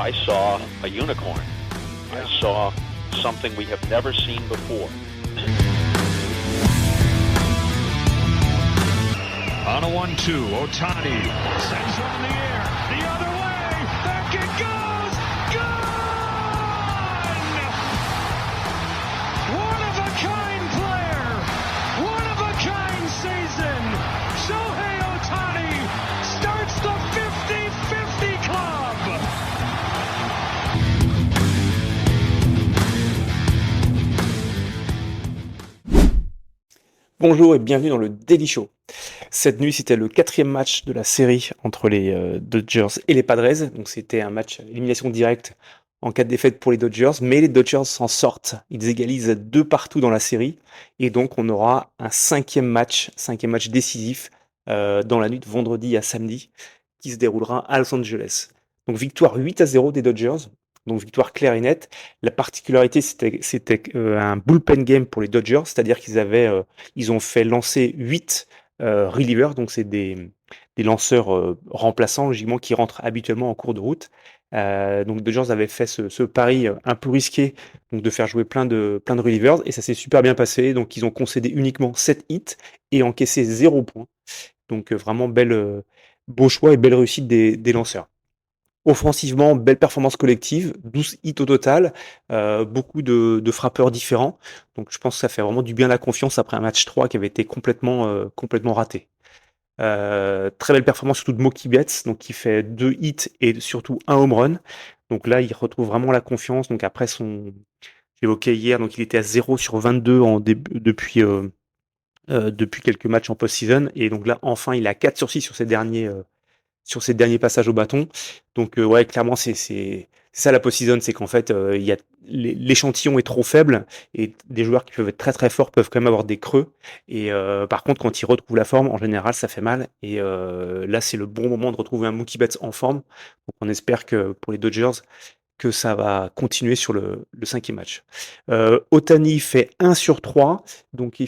I saw a unicorn. I saw something we have never seen before. On a 1-2, Ohtani sends one in the air, the other way, back it goes, gone! One-of-a-kind player, one-of-a-kind season. Shohei Ohtani starts the 50-50 club. Bonjour et bienvenue dans le Daily Show. Cette nuit, c'était le 4e match de la série entre les Dodgers et les Padres. Donc c'était un match élimination directe en cas de défaite pour les Dodgers, mais les Dodgers s'en sortent. Ils égalisent 2-2 dans la série et donc on aura un cinquième match décisif dans la nuit de vendredi à samedi qui se déroulera à Los Angeles. Donc victoire 8-0 des Dodgers. Donc victoire claire et nette. La particularité, c'était un bullpen game pour les Dodgers, c'est-à-dire ils ont fait lancer 8 relievers, donc c'est des lanceurs remplaçants, logiquement, qui rentrent habituellement en cours de route. Donc les Dodgers avaient fait ce pari un peu risqué, donc de faire jouer plein de relievers, et ça s'est super bien passé. Donc ils ont concédé uniquement 7 hits et encaissé 0 points. Donc vraiment beau choix et belle réussite des lanceurs. Offensivement, belle performance collective, 12 hits au total, beaucoup de frappeurs différents. Donc je pense que ça fait vraiment du bien à la confiance après un match 3 qui avait été complètement raté. Très belle performance surtout de Mookie Betts, donc qui fait 2 hits et surtout un home run. Donc là, il retrouve vraiment la confiance. Donc après j'évoquais hier, donc il était à 0 sur 22 depuis quelques matchs en post-season. Et donc là, enfin, il est à 4 sur 6 sur ses derniers passages au bâton. Donc ouais, clairement c'est ça la post-season, c'est qu'en fait l'échantillon est trop faible et des joueurs qui peuvent être très très forts peuvent quand même avoir des creux et par contre quand ils retrouvent la forme en général ça fait mal et là c'est le bon moment de retrouver un Mookie Betts en forme. Donc on espère que pour les Dodgers que ça va continuer sur le 5e match. Ohtani fait 1 sur 3, donc et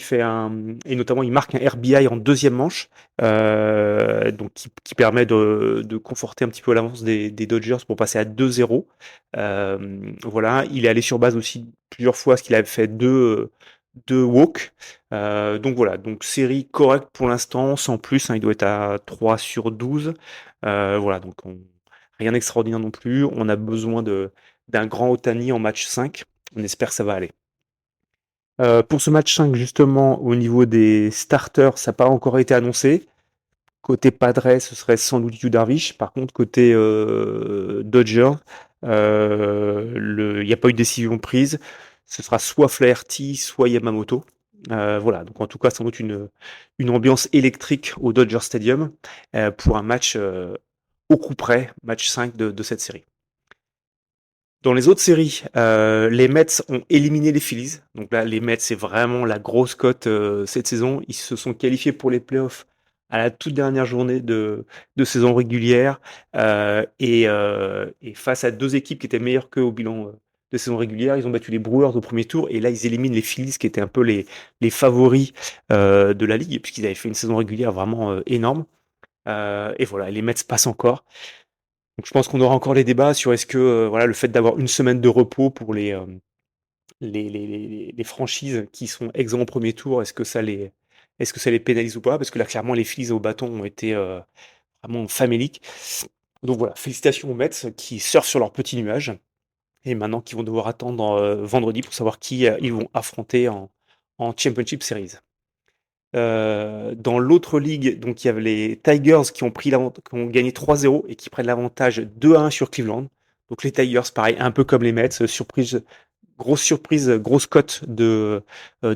notamment il marque un RBI en deuxième manche, donc qui permet de conforter un petit peu l'avance des Dodgers pour passer à 2-0. Voilà, il est allé sur base aussi plusieurs fois, parce qu'il avait fait deux walks. Donc voilà, donc série correcte pour l'instant, sans plus, hein, il doit être à 3 sur 12. Voilà, donc rien d'extraordinaire non plus. On a besoin d'un grand Ohtani en match 5. On espère que ça va aller. Pour ce match 5, justement, au niveau des starters, ça n'a pas encore été annoncé. Côté Padres, ce serait sans doute Yu Darvish. Par contre, côté Dodgers, il n'y a pas eu de décision prise. Ce sera soit Flaherty, soit Yamamoto. Voilà, donc en tout cas, sans doute une ambiance électrique au Dodger Stadium pour un match au coup près, match 5 de cette série. Dans les autres séries, les Mets ont éliminé les Phillies. Donc là, les Mets, c'est vraiment la grosse cote cette saison. Ils se sont qualifiés pour les playoffs à la toute dernière journée de saison régulière. Et face à 2 équipes qui étaient meilleures qu'eux au bilan de saison régulière, ils ont battu les Brewers au premier tour. Et là, ils éliminent les Phillies, qui étaient un peu les favoris de la ligue, puisqu'ils avaient fait une saison régulière vraiment énorme. Et voilà, les Mets passent encore. Donc je pense qu'on aura encore les débats sur est-ce que voilà, le fait d'avoir une semaine de repos pour les franchises qui sont exempts au premier tour, est-ce que ça les pénalise ou pas? Parce que là, clairement, les Phillies au bâton ont été vraiment faméliques. Donc voilà, félicitations aux Mets qui surfent sur leur petit nuage et maintenant qui vont devoir attendre vendredi pour savoir qui ils vont affronter en Championship Series. Dans l'autre ligue, donc il y avait les Tigers qui ont gagné 3-0 et qui prennent l'avantage 2-1 sur Cleveland. Donc les Tigers, pareil, un peu comme les Mets, grosse surprise, grosse cote de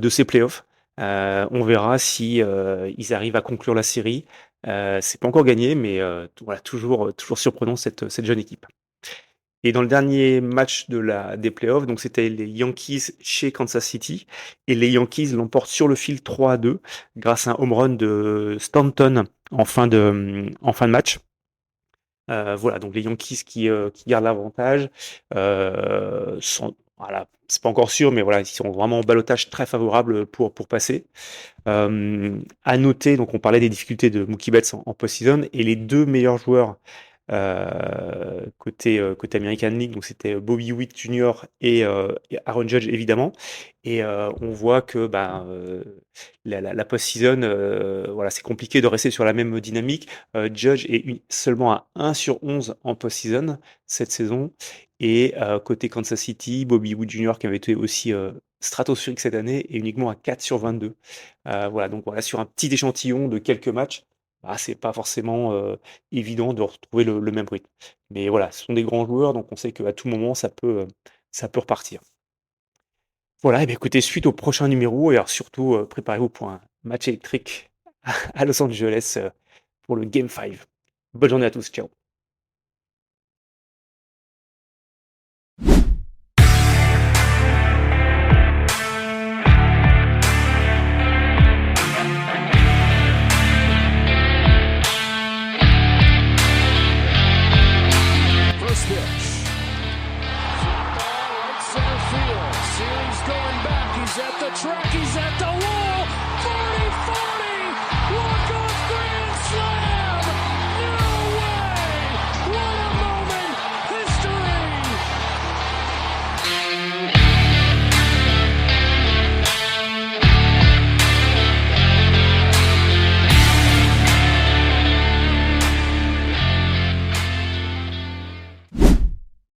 ces playoffs. On verra si ils arrivent à conclure la série. C'est pas encore gagné, mais voilà, toujours surprenant cette jeune équipe. Et dans le dernier match des playoffs, donc c'était les Yankees chez Kansas City, et les Yankees l'emportent sur le fil 3-2 grâce à un home run de Stanton en fin de match. Voilà, donc les Yankees qui gardent l'avantage. Voilà, c'est pas encore sûr, mais voilà, ils sont vraiment en ballottage très favorable pour passer. À noter, donc on parlait des difficultés de Mookie Betts en post-season, et les 2 meilleurs joueurs côté American League. Donc c'était Bobby Witt Jr. Et Aaron Judge évidemment. Et on voit que la post-season, voilà, c'est compliqué de rester sur la même dynamique. Judge est seulement à 1 sur 11 en post-season cette saison. Et côté Kansas City, Bobby Witt Jr. qui avait été aussi stratosphérique cette année est uniquement à 4 sur 22. Voilà, donc voilà, sur un petit échantillon de quelques matchs, c'est pas forcément évident de retrouver le même rythme. Mais voilà, ce sont des grands joueurs, donc on sait qu'à tout moment, ça peut repartir. Voilà, et bien écoutez, suite au prochain numéro, et alors surtout, préparez-vous pour un match électrique à Los Angeles pour le Game 5. Bonne journée à tous, ciao. First pitch. Fly ball, right center field. Series going back. He's at the track. He's at the wall.